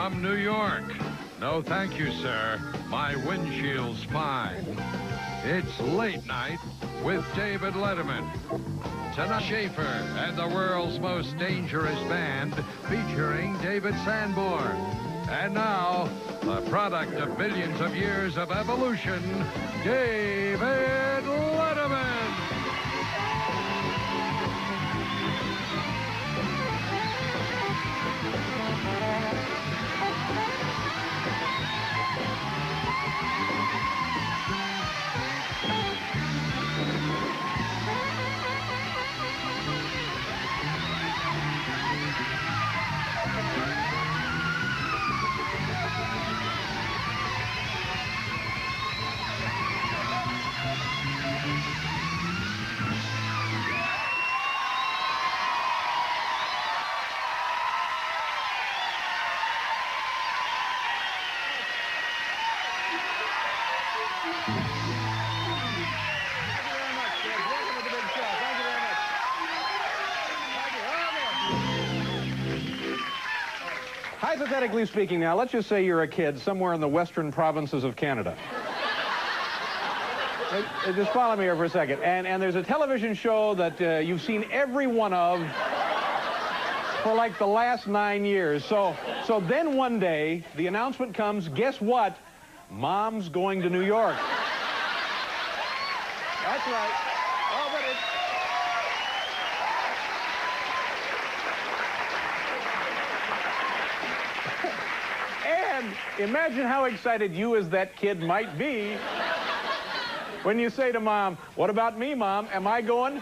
from New York. No, thank you, sir. My windshield's fine. It's Late Night with David Letterman. Tonight, Schaefer and the world's most dangerous band featuring David Sanborn. And now, the product of billions of years of evolution, David Letterman. Hypothetically speaking now, let's just say you're a kid somewhere in the western provinces of Canada. Just follow me here for a second. And there's a television show that you've seen every one of for like the last 9 years. So then one day, the announcement comes, guess what? Mom's going to New York. That's right. Oh, but it's... And imagine how excited you as that kid might be when you say to Mom, what about me, Mom? Am I going?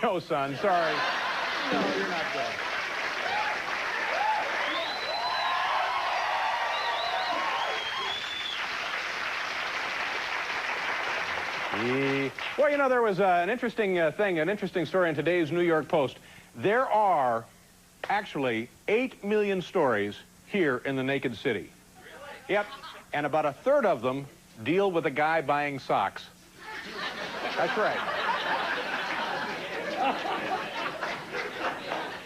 No, son, sorry. No, you're not going. Well, you know, there was an interesting an interesting story in today's New York Post. There are actually 8 million stories here in the naked city. Yep, and about a third of them deal with a guy buying socks. That's right.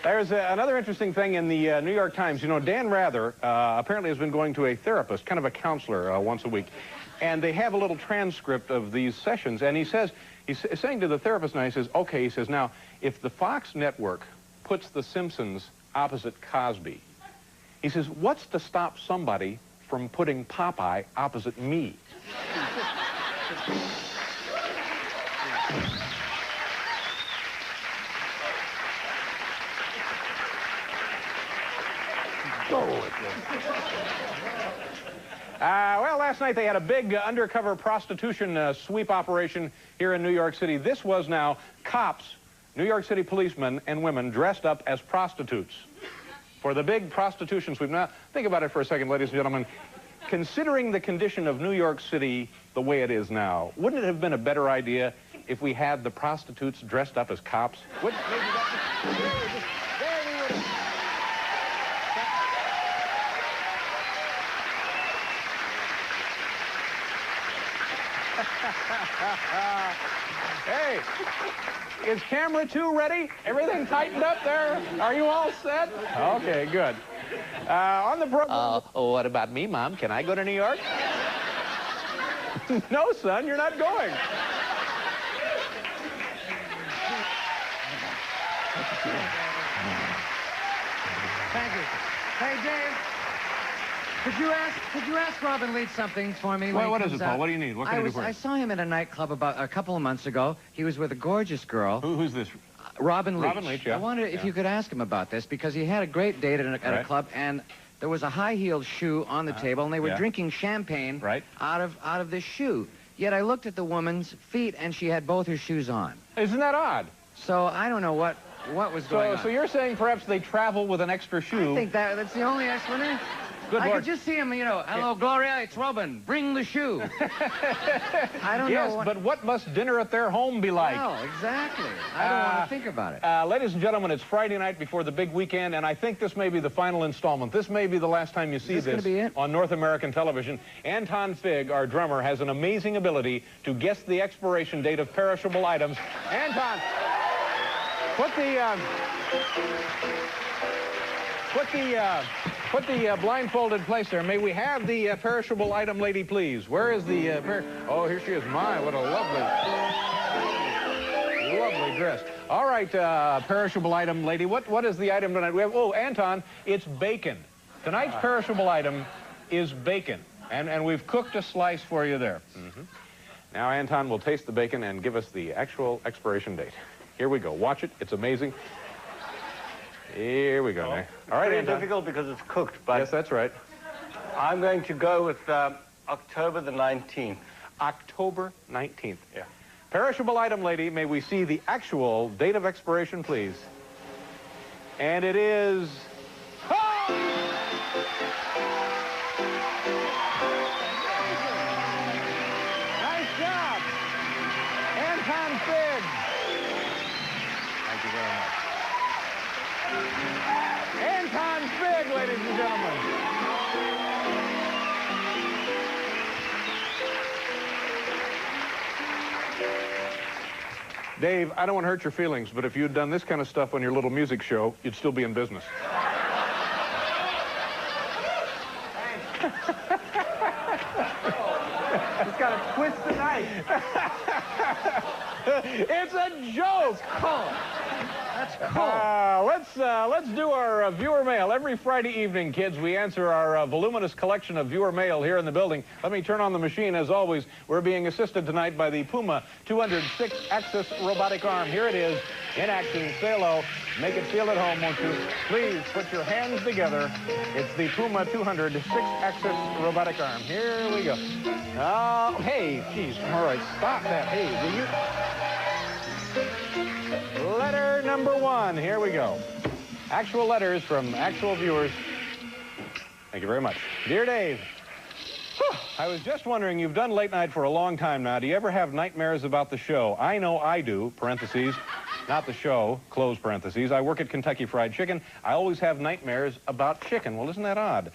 There's another interesting thing in the New York Times. You know, Dan Rather apparently has been going to a therapist, kind of a counselor, once a week. And they have a little transcript of these sessions. And he says, he's saying to the therapist now, he says, okay, he says, now, if the Fox network puts The Simpsons opposite Cosby, he says, what's to stop somebody from putting Popeye opposite me? Go with it. Well, last night they had a big undercover prostitution sweep operation here in New York City. This was now cops, New York City policemen and women dressed up as prostitutes for the big prostitution sweep. Now, think about it for a second, ladies and gentlemen. Considering the condition of New York City the way it is now, wouldn't it have been a better idea if we had the prostitutes dressed up as cops? Wouldn't maybe that... Hey, is camera 2 ready? Everything tightened up there? Are you all set? Okay, good. On the program... what about me, Mom? Can I go to New York? No, son, you're not going. Thank you. Hey, Dave. Could you ask Robin Leach something for me? Well, what is it, Paul? What do you need? What can I do for you? I saw him at a nightclub about a couple of months ago. He was with a gorgeous girl. Who's this? Robin Leach. Robin Leach, yeah. I wondered if you could ask him about this, because he had a great date at a club, and there was a high-heeled shoe on the table, and they were drinking champagne out of this shoe. Yet I looked at the woman's feet, and she had both her shoes on. Isn't that odd? So I don't know what was going on. So you're saying perhaps they travel with an extra shoe? I think that's the only explanation. Good Lord. I could just see him, you know, hello, Gloria, it's Robin, bring the shoe. I don't know. Yes, but what must dinner at their home be like? No, exactly. I don't want to think about it. Ladies and gentlemen, it's Friday night before the big weekend, and I think this may be the final installment. This may be the last time you see this on North American television. Anton Fig, our drummer, has an amazing ability to guess the expiration date of perishable items. Anton, put the Put the blindfold in place there. May we have the perishable item lady, please? Where is the... oh, here she is. My, what a lovely dress. All right, perishable item lady. What is the item tonight? We have, oh, Anton, it's bacon. Tonight's perishable item is bacon. And we've cooked a slice for you there. Mm-hmm. Now, Anton will taste the bacon and give us the actual expiration date. Here we go. Watch it. It's amazing. Here we go. Now. All right, Anton. It's difficult because it's cooked, but... Yes, that's right. I'm going to go with October the 19th. October 19th. Yeah. Perishable item lady, may we see the actual date of expiration, please? And it is... Oh! Nice job! Anton Figg. Thank you very much. Anton Figg, ladies and gentlemen. Dave, I don't want to hurt your feelings, but if you'd done this kind of stuff on your little music show, you'd still be in business. Just got to twist the knife. It's a joke. That's cool. Let's do our viewer mail. Every Friday evening, kids, we answer our voluminous collection of viewer mail here in the building. Let me turn on the machine. As always, we're being assisted tonight by the Puma 206-axis robotic arm. Here it is in action. Say hello. Make it feel at home, won't you? Please put your hands together. It's the Puma 206-axis robotic arm. Here we go. Hey, geez. All right, stop that. Hey, will you... Letter number 1. Here we go. Actual letters from actual viewers. Thank you very much. Dear Dave, I was just wondering, you've done late night for a long time now. Do you ever have nightmares about the show? I know I do, parentheses, not the show, close parentheses. I work at Kentucky Fried Chicken. I always have nightmares about chicken. Well, isn't that odd?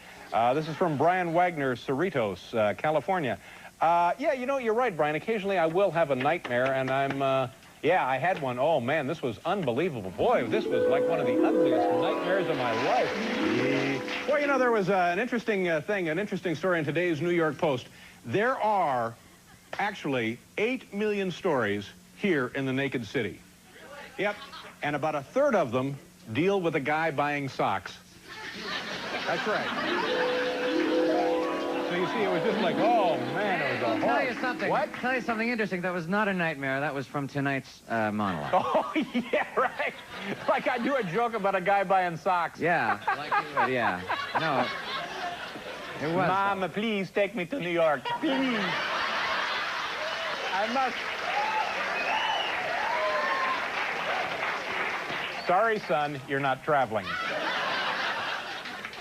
This is from Brian Wagner, Cerritos, California. Yeah, you know, you're right, Brian. Occasionally I will have a nightmare, and I'm... yeah, I had one. Oh, man, this was unbelievable. Boy, this was like one of the ugliest nightmares of my life. Well, you know, there was an interesting an interesting story in today's New York Post. There are actually 8 million stories here in the naked city. Yep, and about a third of them deal with a guy buying socks. That's right. So you see, it was just like, oh, man, it was a horror. Tell you something. What? Tell you something interesting. That was not a nightmare. That was from tonight's monologue. Oh, yeah, right. Like I do a joke about a guy buying socks. Yeah, like you would, yeah. No, it was. Mama, please take me to New York. Please. I must. Sorry, son, you're not traveling.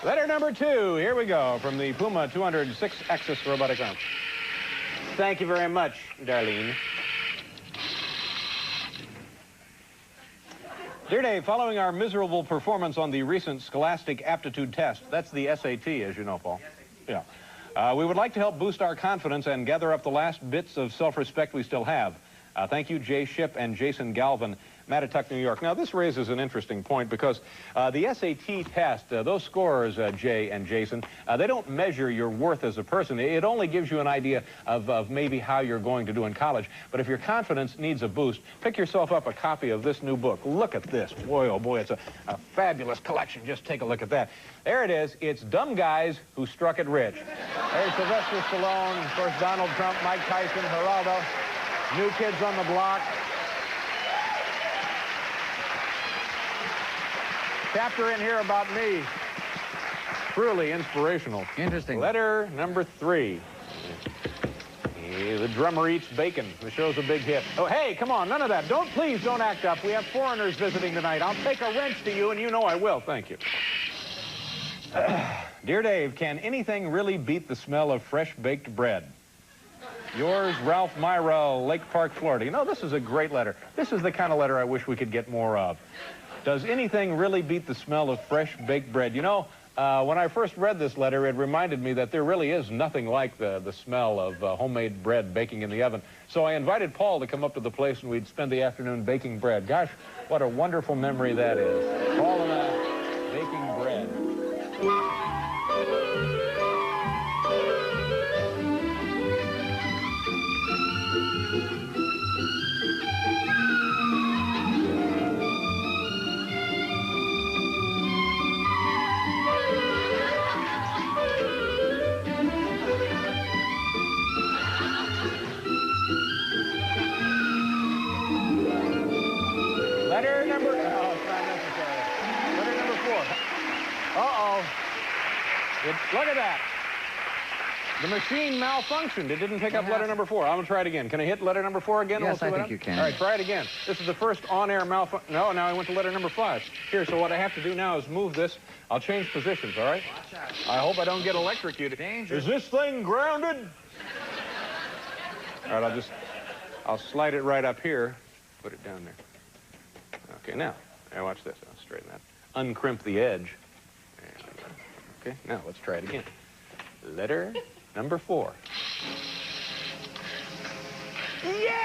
Letter number 2, here we go, from the Puma 206-axis robotic arm. Thank you very much, Darlene. Dear Dave, following our miserable performance on the recent Scholastic Aptitude Test, that's the SAT, as you know, Paul. Yeah. We would like to help boost our confidence and gather up the last bits of self-respect we still have. Thank you, Jay Shipp and Jason Galvin, Mattituck, New York. Now, this raises an interesting point because the SAT test, those scores, Jay and Jason, they don't measure your worth as a person. It only gives you an idea of maybe how you're going to do in college. But if your confidence needs a boost, pick yourself up a copy of this new book. Look at this. Boy, oh boy, it's a fabulous collection. Just take a look at that. There it is. It's Dumb Guys Who Struck It Rich. There's Sylvester Stallone, of course, Donald Trump, Mike Tyson, Geraldo, New Kids on the Block. Chapter in here about me. Truly inspirational. Interesting. Letter number 3. The drummer eats bacon. The show's a big hit. Oh, hey, come on, none of that. Please don't act up. We have foreigners visiting tonight. I'll take a wrench to you, and you know I will. Thank you. Dear Dave, can anything really beat the smell of fresh baked bread? Yours, Ralph Myra, Lake Park, Florida. You know, this is a great letter. This is the kind of letter I wish we could get more of. Does anything really beat the smell of fresh baked bread? You know, when I first read this letter, it reminded me that there really is nothing like the smell of homemade bread baking in the oven. So I invited Paul to come up to the place, and we'd spend the afternoon baking bread. Gosh, what a wonderful memory that is. Paul and I baking bread. Look at that. The machine malfunctioned. It didn't pick up letter number 4. I'm going to try it again. Can I hit letter number 4 again? Yes, I think you can. All right, try it again. This is the first on-air malfunction. No, now I went to letter number 5. Here, so what I have to do now is move this. I'll change positions, all right? Watch out. I hope I don't get electrocuted. Dangerous. Is this thing grounded? All right, I'll slide it right up here. Put it down there. Okay, now watch this. I'll straighten that. Uncrimp the edge. There we go. Okay, now let's try it again. Letter number 4. Yeah!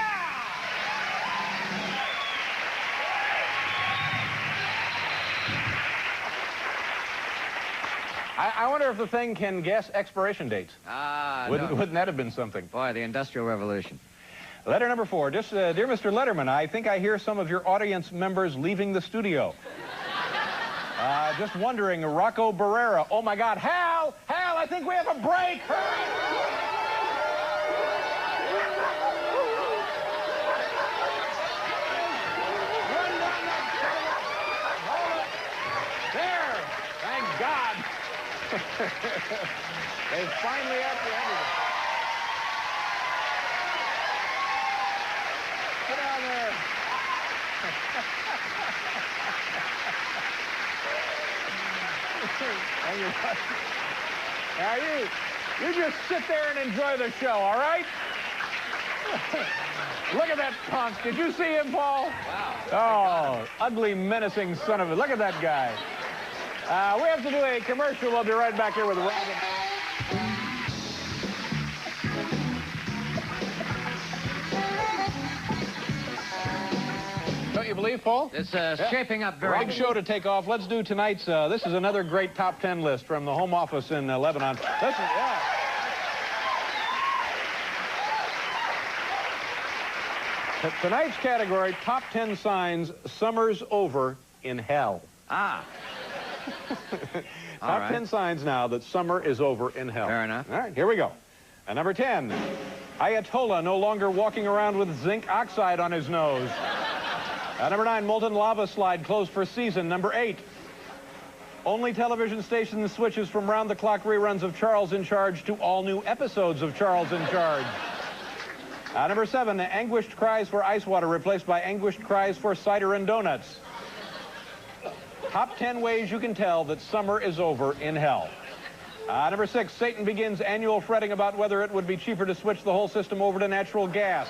I wonder if the thing can guess expiration dates. Wouldn't that have been something? Boy, the Industrial Revolution. Letter number 4. Dear Mr. Letterman, I think I hear some of your audience members leaving the studio. Just wondering, Rocco Barrera. Oh, my God. Hal, I think we have a break. Hurry! Run down that... Hold it. There. Thank God. They finally apprehended it. Get down there. Now you just sit there and enjoy the show, all right? Look at that conch. Did you see him, Paul? Wow. Oh, ugly, menacing son of a... Look at that guy. We have to do a commercial. We'll be right back here with Robin. Don't you believe, Paul? It's shaping up very big show to take off. Let's do tonight's, this is another great top 10 list from the Home Office in Lebanon. Listen, Tonight's category, top 10 signs summer's over in hell. Ah. Top 10 signs now that summer is over in hell. Fair enough. All right, here we go. Number 10, Ayatollah no longer walking around with zinc oxide on his nose. Number 9, molten lava slide closed for season. Number 8, only television station switches from round-the-clock reruns of Charles in Charge to all new episodes of Charles in Charge. Number 7, anguished cries for ice water replaced by anguished cries for cider and donuts. Top 10 ways you can tell that summer is over in hell. Number 6, Satan begins annual fretting about whether it would be cheaper to switch the whole system over to natural gas.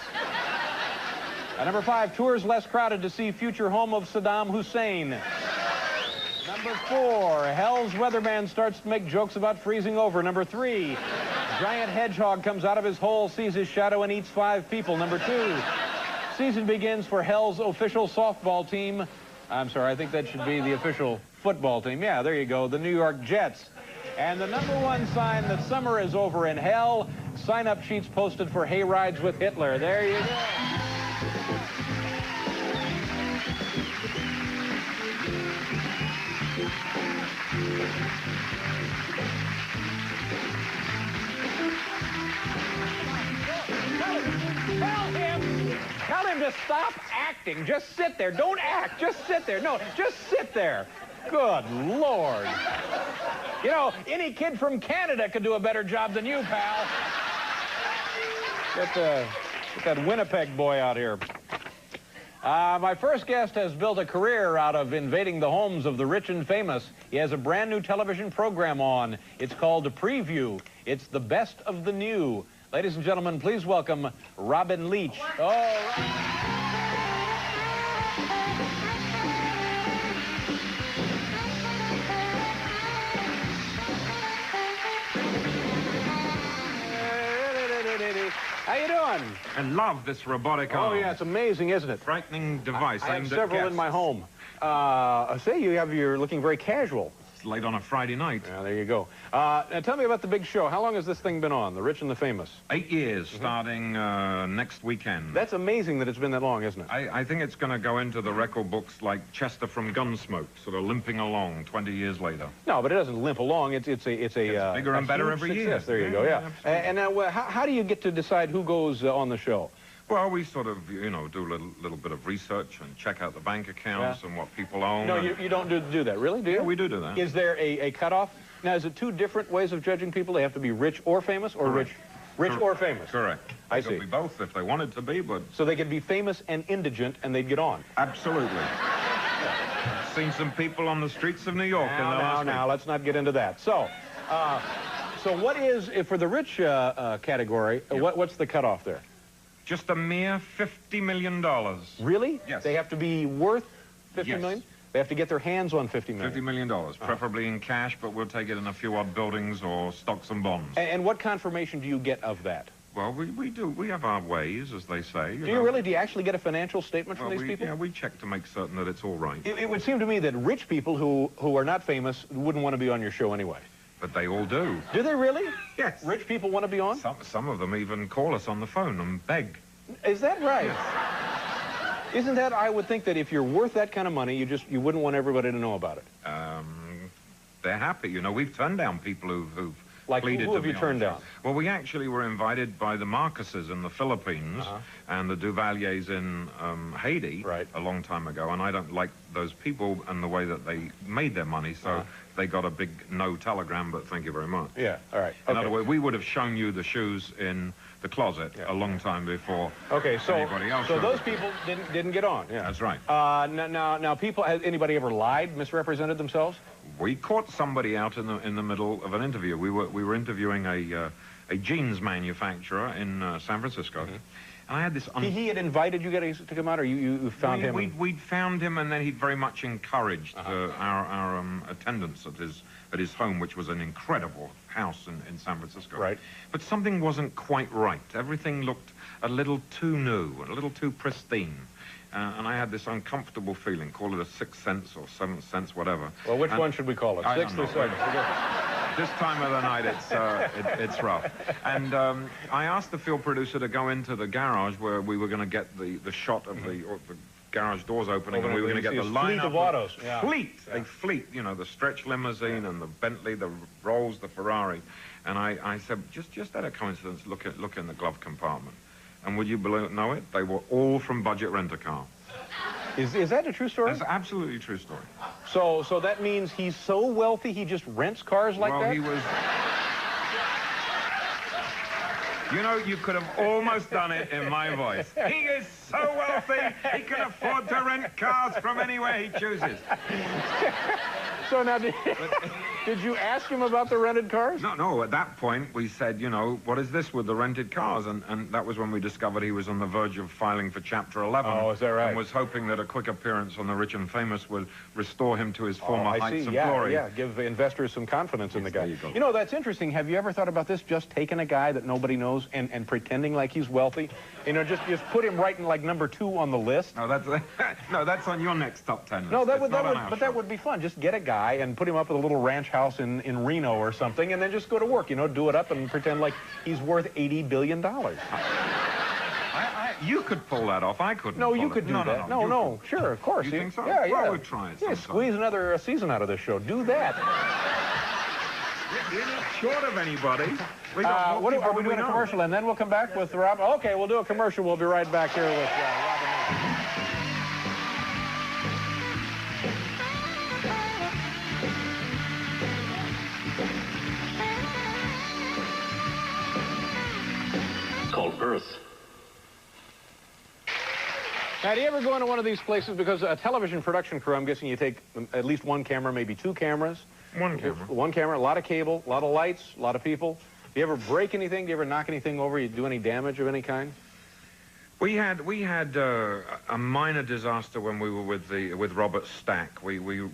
Number 5, tours less crowded to see future home of Saddam Hussein. Number 4, Hell's weatherman starts to make jokes about freezing over. Number 3, giant hedgehog comes out of his hole, sees his shadow, and eats 5 people. Number 2, season begins for Hell's official softball team. I'm sorry, I think that should be the official football team. Yeah, there you go, the New York Jets. And the number 1 sign that summer is over in hell, sign-up sheets posted for hay rides with Hitler. There you go. Tell him to stop acting. Just sit there. Don't act. Just sit there. No, just sit there. Good Lord. You know, any kid from Canada could do a better job than you, pal. Get that Winnipeg boy out here. My first guest has built a career out of invading the homes of the rich and famous. He has a brand new television program on. It's called Preview. It's the best of the new. Ladies and gentlemen, please welcome Robin Leach. How you doing? I love this robotic arm. Oh, yeah, it's amazing, isn't it? Frightening device. I have several in my home. Say, you're looking very casual. It's late on a Friday night. Yeah, there you go. Now tell me about the big show. How long has this thing been on, The Rich and the Famous? 8 years, starting next weekend. That's amazing that it's been that long, isn't it? I think it's going to go into the record books like Chester from Gunsmoke, sort of limping along 20 years later. No, but it doesn't limp along. It's bigger and better every year. There you go, yeah. And now, how do you get to decide who goes on the show? Well, we sort of, do a little bit of research and check out the bank accounts and what people own. No, you don't do that, really, do you? Yeah, we do that. Is there a cutoff? Now, is it two different ways of judging people? They have to be rich or famous, or rich or famous? Correct. I They see. could be both if they wanted to be, but... So they could be famous and indigent, and they'd get on? Absolutely. Seen some people on the streets of New York in the last week. Now, let's not get into that. So, so what is, for the rich category, what's the cutoff there? Just a mere $50 million. Really? Yes. They have to be worth $50 million? They have to get their hands on $50 million? $50 million, preferably in cash, but we'll take it in a few odd buildings or stocks and bonds. And what confirmation do you get of that? Well, we do. We have our ways, as they say. Do you really? Do you actually get a financial statement from these people? Yeah, we check to make certain that it's all right. It would seem to me that rich people who are not famous wouldn't want to be on your show anyway. But they all do. Do they really? Yes. Rich people want to be on? Some of them even call us on the phone and beg. Is that right? Yes. Isn't that, I would think that if you're worth that kind of money, you wouldn't want everybody to know about it. They're happy. You know, we've turned down people who've like, pleaded who have you turned down? Well, we actually were invited by the Marcuses in the Philippines and the Duvaliers in Haiti a long time ago, and I don't like those people and the way that they made their money, so they got a big no telegram, but thank you very much. Yeah, all right. In other words, we would have shown you the shoes in the closet a long time before anybody else. So those people didn't get on. Yeah, that's right. Now, people. Has anybody ever lied, misrepresented themselves? We caught somebody out in the middle of an interview. We were interviewing a jeans manufacturer in San Francisco, and I had this. He had invited you guys to come out, or you found him? We'd found him, and then he'd very much encouraged our attendance at his home, which was an incredible house in San Francisco. Right. But something wasn't quite right. Everything looked a little too new, a little too pristine. And I had this uncomfortable feeling. Call it a sixth sense or seventh sense, whatever. Well, which one should we call it? Sixth or seventh? This time of the night, it's rough. And I asked the field producer to go into the garage where we were going to get the shot of the garage doors opening, and we were going to get the lineup of autos. A fleet, you know, the stretch limousine and the Bentley, the Rolls, the Ferrari. And I said, just out of coincidence, look in the glove compartment. And would you know it? They were all from Budget Rent-A-Car. Is that a true story? That's absolutely a true story. So that means he's so wealthy he just rents cars like that? Well, he was... You know, you could have almost done it in my voice. He is so wealthy, he can afford to rent cars from anywhere he chooses. So now, did you ask him about the rented cars? No, at that point, we said, you know, what is this with the rented cars? And that was when we discovered he was on the verge of filing for Chapter 11. Oh, is that right? And was hoping that a quick appearance on The Rich and Famous would restore him to his former heights of glory. Yeah, give investors some confidence in the guy. There you go. You know, that's interesting. Have you ever thought about this? Just taking a guy that nobody knows and pretending like he's wealthy? You know, just put him right in, like, number 2 on the list? No, that's on your next top 10 list. No, that would be fun. Just get a guy and put him up at a little ranch house in Reno or something, and then just go to work, you know, do it up and pretend like he's worth $80 billion. You could pull that off. I couldn't. No, you could do that. No, sure, of course. You think so? Yeah. Well, we'll try it. Yeah, squeeze another season out of this show. Do that. You're not short of anybody. Are we doing a commercial, and then we'll come back with Rob? Okay, we'll do a commercial. We'll be right back here with Rob. Called Earth. Now, do you ever go into one of these places? Because a television production crew, I'm guessing you take at least one camera, maybe 2 cameras. One camera. One camera, a lot of cable, a lot of lights, a lot of people. Do you ever break anything? Do you ever knock anything over? You do any damage of any kind? We had a minor disaster when we were with Robert Stack. We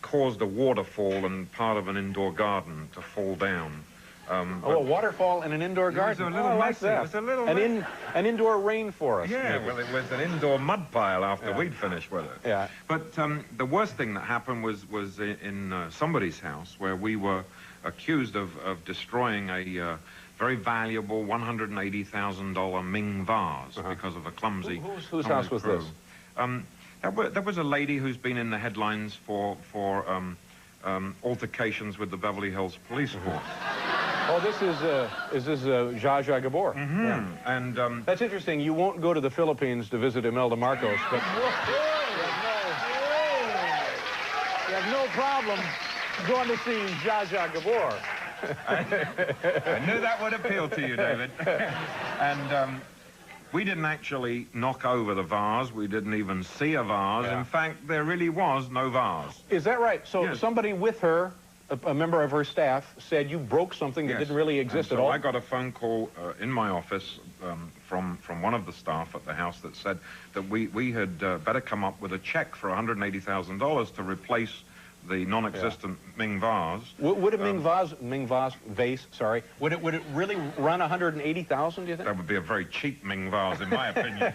caused a waterfall and part of an indoor garden to fall down. A waterfall in an indoor garden. It was a little messy. It was a little an indoor rainforest. Yeah, well, it was an indoor mud pile after we'd finished with it. Yeah. But the worst thing that happened was in somebody's house where we were accused of destroying a very valuable $180,000 Ming vase because of a clumsy... Whose house was this? There was a lady who's been in the headlines for altercations with the Beverly Hills Police Force. Oh, this is Zsa Zsa Gabor. Yeah. And that's interesting. You won't go to the Philippines to visit Imelda Marcos, but you have no problem going to see Zsa Zsa Gabor. I knew that would appeal to you, David. And we didn't actually knock over the vase. We didn't even see a vase. Yeah. In fact, there really was no vase. Is that right? So yes. Somebody with her, a member of her staff, said you broke something that Yes. didn't really exist and at so all? I got a phone call in my office from one of the staff at the house that said that we had better come up with a check for $180,000 to replace the non-existent Ming vase. Would a Ming vase, sorry, would it really run $180,000, do you think? That would be a very cheap Ming vase, in my opinion.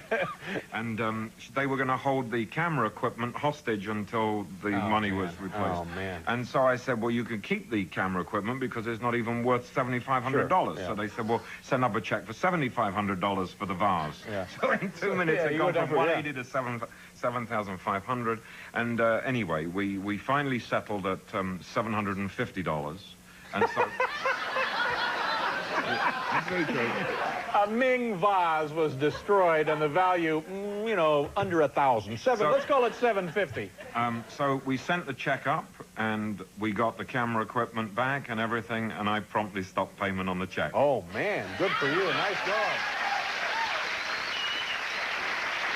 And they were going to hold the camera equipment hostage until the money was replaced. Oh, man. And so I said, well, you can keep the camera equipment because it's not even worth $7,500. Sure, yeah. So they said, well, send up a check for $7,500 for the vase. Yeah. So in 2 minutes, yeah, it you got went from up for- 180 to 7,500. And anyway, we finally settled at $750. And so... That's very true. A Ming vase was destroyed and the value, you know, under $1,000. Let's call it $750. So we sent the check up and we got the camera equipment back and everything, and I promptly stopped payment on the check. Oh, man, good for you. Nice job.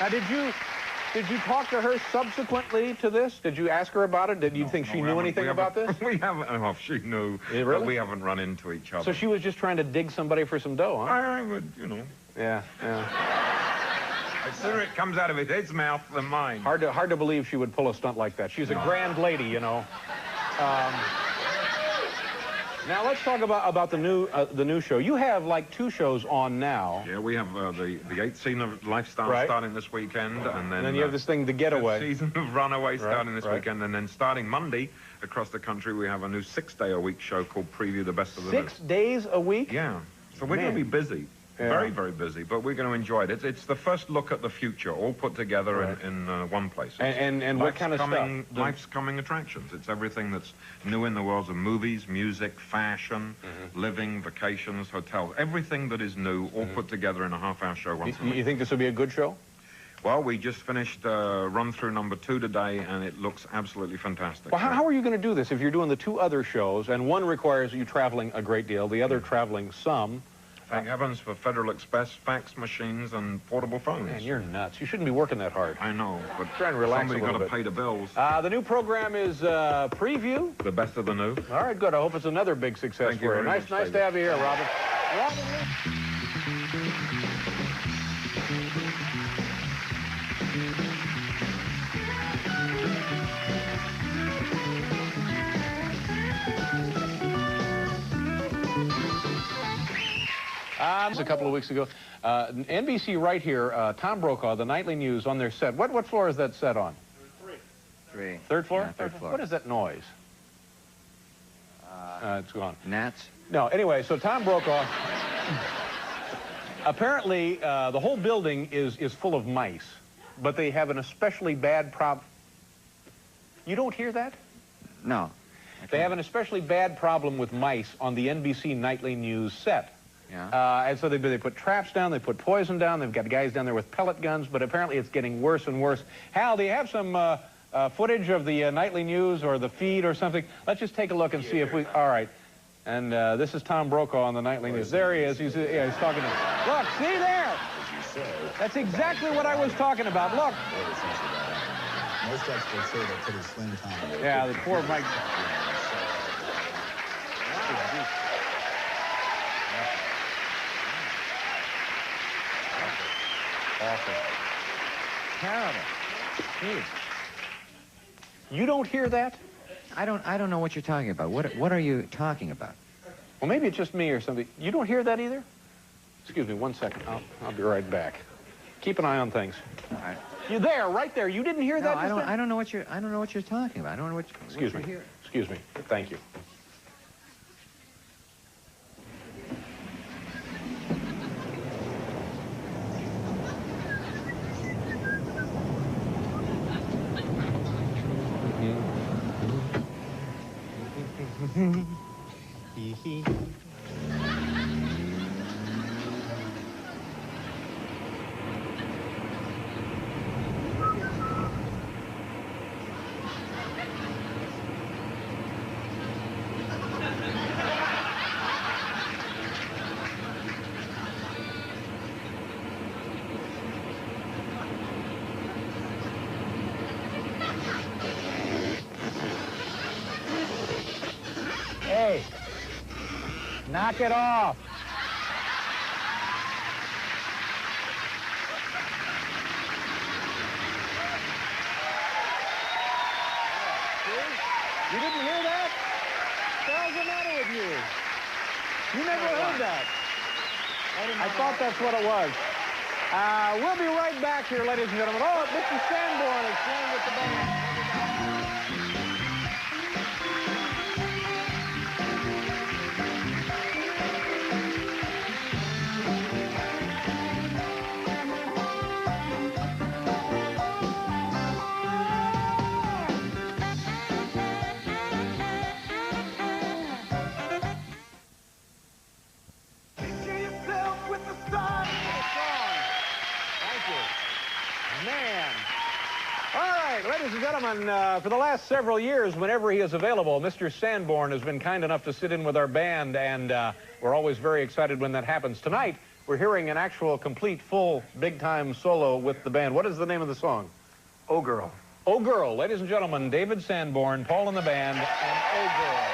Now, did you talk to her subsequently to this? Did you ask her about it? Did you think she knew anything about this? We haven't. Oh, she knew. Yeah, really? But we haven't run into each other. So she was just trying to dig somebody for some dough, huh? I would, you know. Yeah. The sooner it comes out of his mouth than mine. Hard to believe she would pull a stunt like that. She's a grand lady, you know. Now let's talk about the new show. You have like 2 shows on now. Yeah, we have the 8th season of Lifestyle starting this weekend, and then you have this thing, The Getaway. 5th season of Runaway starting this right. weekend, and then starting Monday across the country we have a new 6-day-a-week show called Preview the Best of the 6 days a week? Yeah. So we're going to be busy. Yeah. Very, very busy, but we're going to enjoy it. It's the first look at the future, all put together in one place. And what kind of stuff? Life's coming attractions. It's everything that's new in the worlds of movies, music, fashion, living, vacations, hotels. Everything that is new, all put together in a half-hour show once a week. You think this will be a good show? Well, we just finished run-through number 2 today, and it looks absolutely fantastic. Well, how are you going to do this if you're doing the 2 other shows, and one requires you traveling a great deal, the other traveling some? Thank heavens for Federal Express, fax machines, and portable phones. Man, you're nuts. You shouldn't be working that hard. I know, but Try and relax somebody a little got to bit. pay the bills. The new program is Preview. The best of the new. All right, good. I hope it's another big success Thank you for you. very Nice much, to David. have you here, Robert. A couple of weeks ago, NBC right here, Tom Brokaw, the Nightly News on their set. What floor is that set on? 3. Third floor? Yeah, third floor. What is that noise? It's gone. Gnats? No, anyway, so Tom Brokaw, apparently the whole building is full of mice, but they have an especially bad problem. You don't hear that? No. They have an especially bad problem with mice on the NBC Nightly News set. Yeah. And so they put traps down, they put poison down, they've got guys down there with pellet guns, but apparently it's getting worse and worse. Hal, do you have some footage of the Nightly News or the feed or something? Let's just take a look and see if we... All right. And this is Tom Brokaw on the Nightly News. There he is. He's talking to... Look, see there? That's exactly what I was talking about. Look. Most experts say they're pretty slim time. Yeah, the poor Mike... Awful. Terrible. Gee. You don't hear that? I don't know what you're talking about. What are you talking about? Well, maybe it's just me or something. You don't hear that either? Excuse me, 1 second. I'll be right back. Keep an eye on things. All right. You're there, right there. You didn't hear No, that? I don't know what you're talking about. I don't know what. Excuse me. Excuse me. Thank you. Hey, knock it off. You didn't hear that? What the hell's the matter with you? You never heard that. I thought that's what it was. We'll be right back here, ladies and gentlemen. Oh, Mr. Sanborn is playing with the band. Man. All right, ladies and gentlemen, for the last several years, whenever he is available, Mr. Sanborn has been kind enough to sit in with our band, and we're always very excited when that happens. Tonight, we're hearing an actual, complete, full, big-time solo with the band. What is the name of the song? Oh, Girl. Oh, Girl. Ladies and gentlemen, David Sanborn, Paul and the band, and Oh, Girl.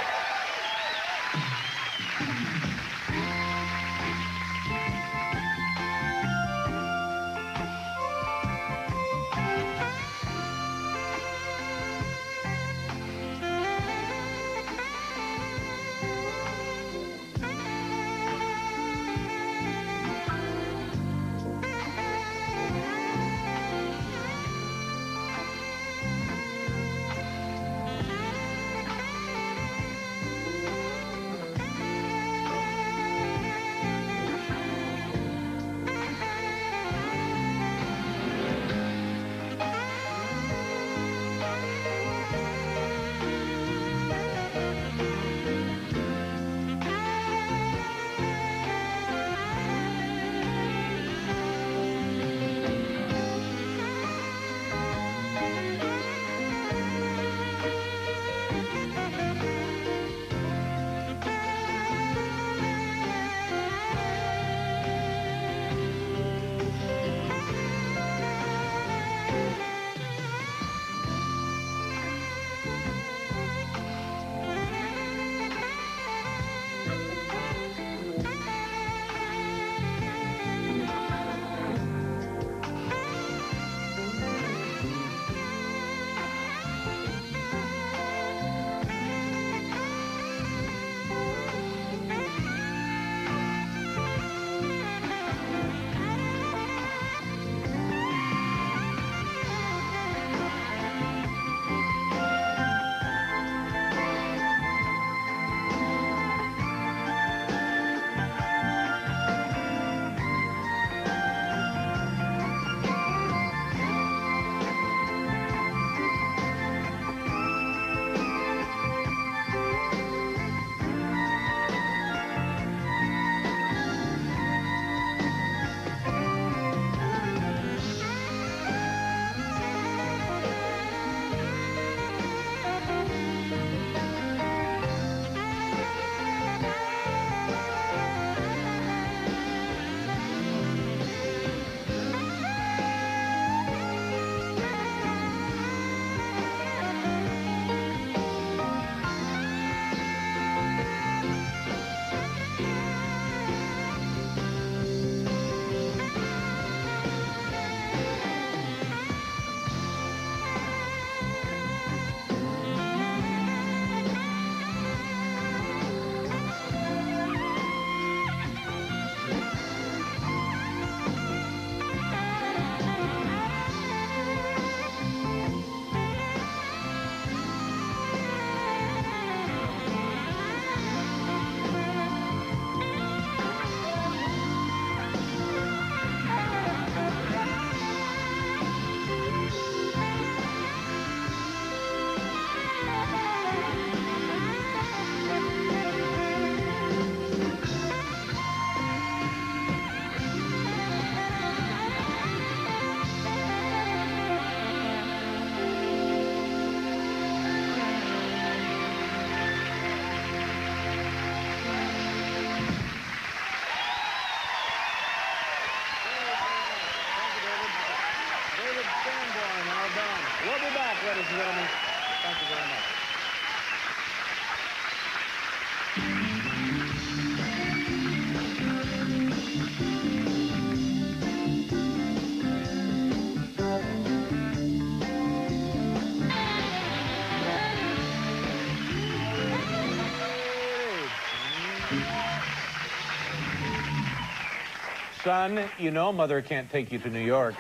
Son, you know Mother can't take you to New York.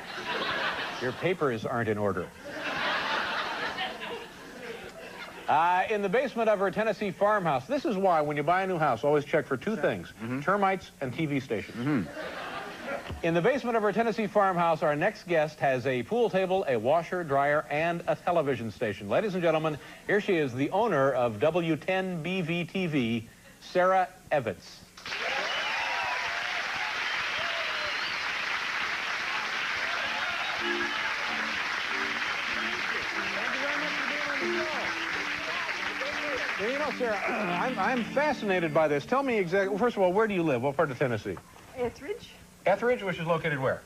Your papers aren't in order. In the basement of her Tennessee farmhouse. This is why, when you buy a new house, always check for two things. Termites and TV stations. In the basement of her Tennessee farmhouse, our next guest has a pool table, a washer, dryer, and a television station. Ladies and gentlemen, here she is, the owner of W10BV-TV, Sarah Evans. Well, you know, Sarah, I'm fascinated by this. Tell me exactly, well, first of all, where do you live? What part of Tennessee? Etheridge. Etheridge, which is located where?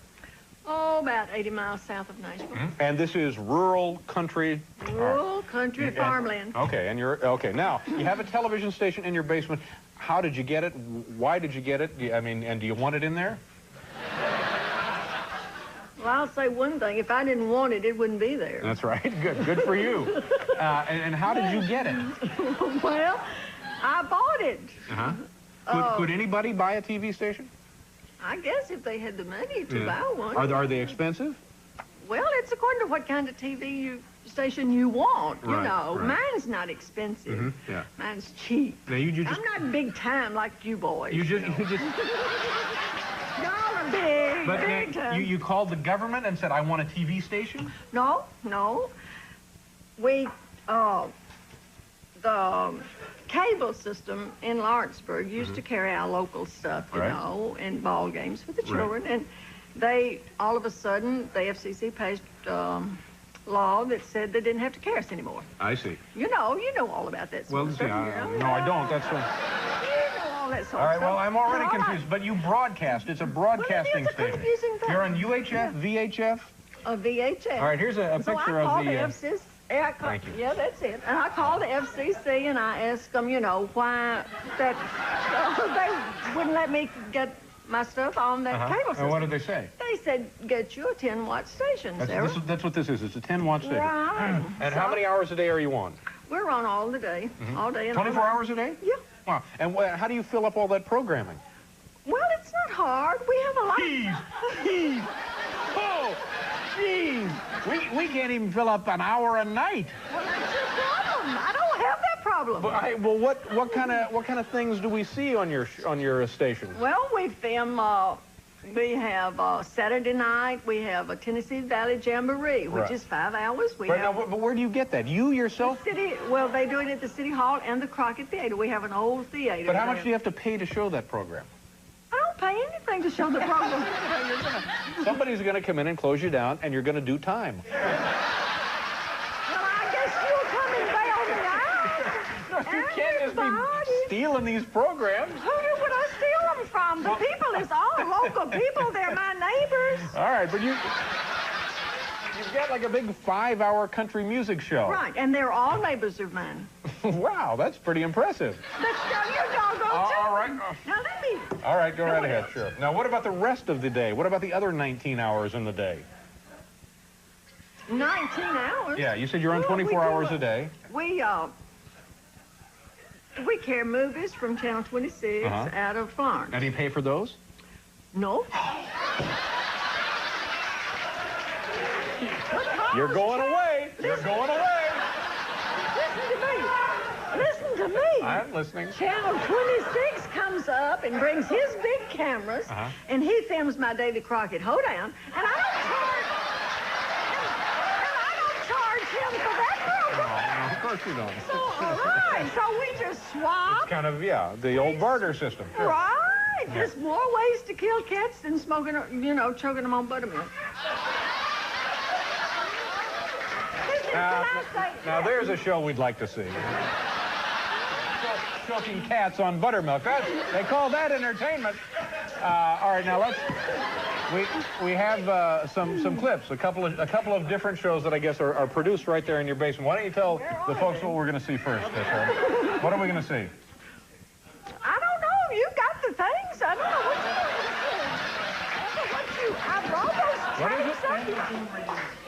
Oh, about 80 miles south of Nashville. And this is rural country? Rural country farmland. Okay, and you're, okay, now, you have a television station in your basement. How did you get it? Why did you get it? I mean, and do you want it in there? Well, I'll say one thing. If I didn't want it, it wouldn't be there. That's right. Good for you. And how did you get it? Well, I bought it. Could anybody buy a TV station? I guess if they had the money to buy one. Are they expensive? Well, it's according to what kind of TV station you want. You know, mine's not expensive. Yeah. Mine's cheap. Now you just. I'm not big time like you boys. You just. Y'all are big, But big time. you called the government and said, I want a TV station? No. We, the cable system in Lawrenceburg used to carry our local stuff, you know, and ball games for the children. And they, all of a sudden, the FCC passed law that said they didn't have to carry us anymore. I see. You know all about that sort of stuff. No, I don't. That's what... You know all that sort All right, of stuff. well, I'm already confused. But you broadcast. It's a broadcasting station. Confusing thing. You're on UHF, VHF? A VHF. All right, here's a picture of the... FCC. Thank you. Yeah, that's it. And I called the FCC and I asked them, you know, why that they wouldn't let me get my stuff on that cable system. And what did they say? They said, get you a 10-watt station, Sarah. That's what this is. It's a 10-watt station. Right. And how many hours a day are you on? We're on all the day. All day. 24 hours a day? Yeah. Wow. And how do you fill up all that programming? Well, it's not hard. We have a lot. Heave. Oh, geez. We can't even fill up an hour a night. Well, that's your problem. I don't have that problem. Well, what kind of things do we see on your station? Well, we film. We have Saturday night. We have a Tennessee Valley Jamboree, which is 5 hours. Now, but where do you get that? You yourself? Well, they do it at the City Hall and the Crockett Theater. We have an old theater. But how much do you have to pay to show that program? I don't pay anything to show the program. Somebody's going to come in and close you down, and you're going to do time. Well, I guess you'll come and bail me out. No, you can't just be stealing these programs. Who would I steal them from? The people is all local people. They're my neighbors. All right, but you've got like a big 5-hour country music show. Right, and they're all neighbors of mine. Wow, that's pretty impressive. Let's go, your doggone too. All right. Now let me. All right, go right ahead, sure. Now, what about the rest of the day? What about the other 19 hours in the day? 19 hours? Yeah, you said you're on 24 hours a day. We carry movies from Channel 26 out of Florence. Now, do you pay for those? No. You're going away. You're going away. Listen to me. I'm listening. Channel 26 comes up and brings his big cameras, and he films my Davy Crockett hoedown, and I don't charge him for that program. No, of course you don't. So, all right, so we just swap. It's kind of, the old barter system. Sure. Right. There's more ways to kill cats than smoking, choking them on buttermilk. Now, there's a show we'd like to see. Choking cats on buttermilk. They call that entertainment. All right, now we have some clips, a couple of different shows that I guess are produced right there in your basement. Why don't you tell the folks what we're going to see first? What are we going to see?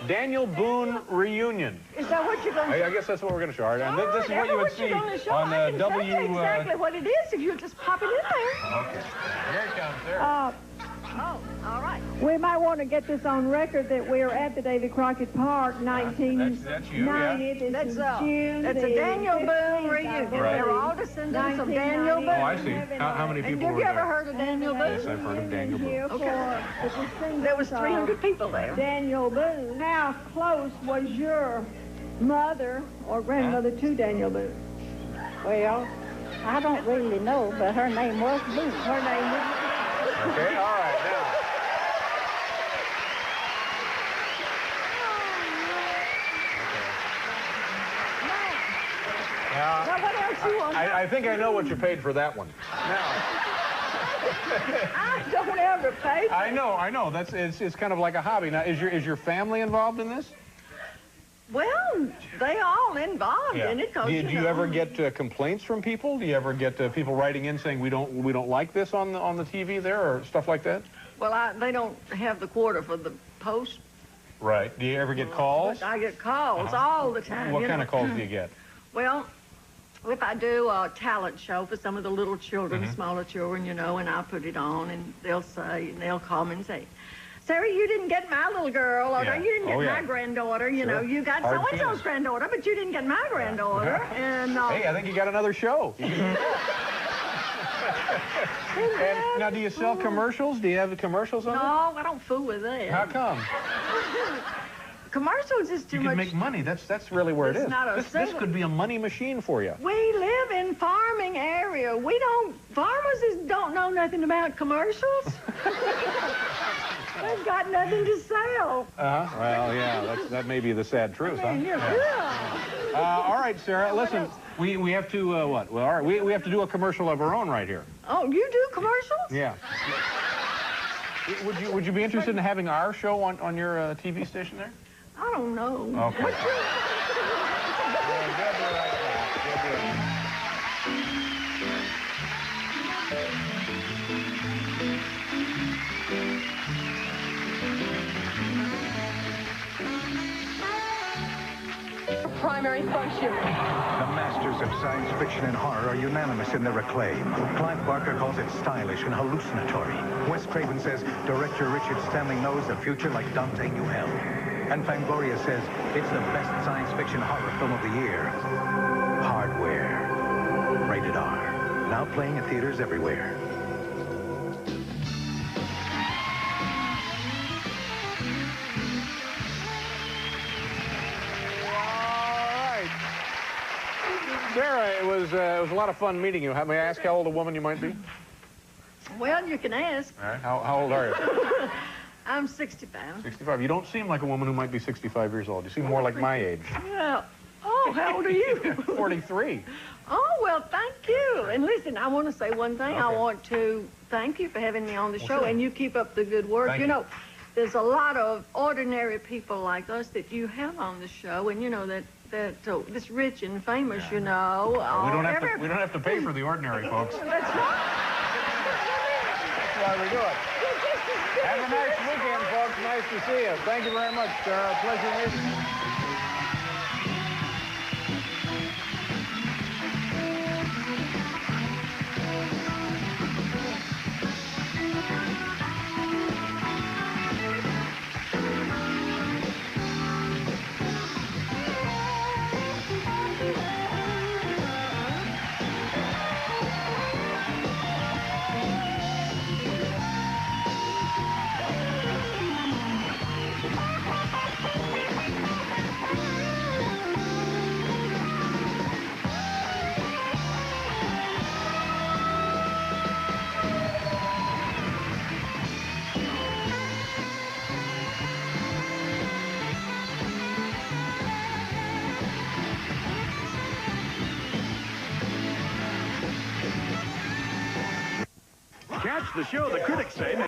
Daniel Boone Reunion. Is that what you're going to show? I guess that's what we're going to show. All right. And this is what you would see on W. Exactly what it is if you just pop it in there. Okay. Here it comes, there. Oh, all right. We might want to get this on record that we are at the David Crockett Park, 1990. That's you, yeah. That's June. That's a Daniel Boone reunion. Right. They're all descendants of Daniel Boone. Oh, I see. How many people Have were you ever there? heard of Daniel Boone? Yes, I've heard of Daniel Boone. Okay. There was 300 people there. Daniel Boone. How close was your mother or grandmother to Daniel Boone? Well, I don't really know, but her name was Boone. Her name was... Okay, all right, now. Now, what else you want? I think I know what you paid for that one. Now. I don't ever pay for it. I know. It's kind of like a hobby. Now, is your family involved in this? Well, they all involved in it. Do you ever get complaints from people? Do you ever get people writing in saying we don't like this on the TV there or stuff like that? Well, they don't have the quarter for the post. Right. Do you ever get calls? But I get calls all the time. What kind of calls do you get? Well, if I do a talent show for some of the little children, smaller children, and I'll put it on, and they'll call me and say, Sarah, you didn't get my little girl, or you didn't get my granddaughter, you got so-and-so's granddaughter, but you didn't get my granddaughter. And hey, I think you got another show. And now, do you sell commercials? Do you have commercials on it? No, I don't fool with that. How come? Commercials is too much. You can make money. That's really where it is. This could be a money machine for you. We live in farming area. Farmers don't know nothing about commercials. They've got nothing to sell. Well, yeah, that may be the sad truth, huh? All right, Sarah, listen, we have to, what? Well, all right, we have to do a commercial of our own right here. Oh, you do commercials? Yeah. Would you be interested in having our show on your TV station there? I don't know. Okay. Primary function. The masters of science fiction and horror are unanimous in their acclaim. Clive Barker calls it stylish and hallucinatory. Wes Craven says director Richard Stanley knows the future like Dante knew hell. And Fangoria says it's the best science fiction horror film of the year. Hardware. Rated R. Now playing at theaters everywhere. Sarah, it was a lot of fun meeting you. May I ask how old a woman you might be? Well, you can ask. All right. How old are you? I'm 65. 65. You don't seem like a woman who might be 65 years old. You seem more like my age. Well, how old are you? 43. Oh, well, thank you. And listen, I want to say one thing. Okay. I want to thank you for having me on the show, and you keep up the good work. Thank you. There's a lot of ordinary people like us that you have on the show, and this rich and famous, We don't have to pay for the ordinary folks. That's right. That's why we do it. Have a nice weekend, folks. Nice to see you. Thank you very much, Sarah. Pleasure meeting you. Catch the show the critics say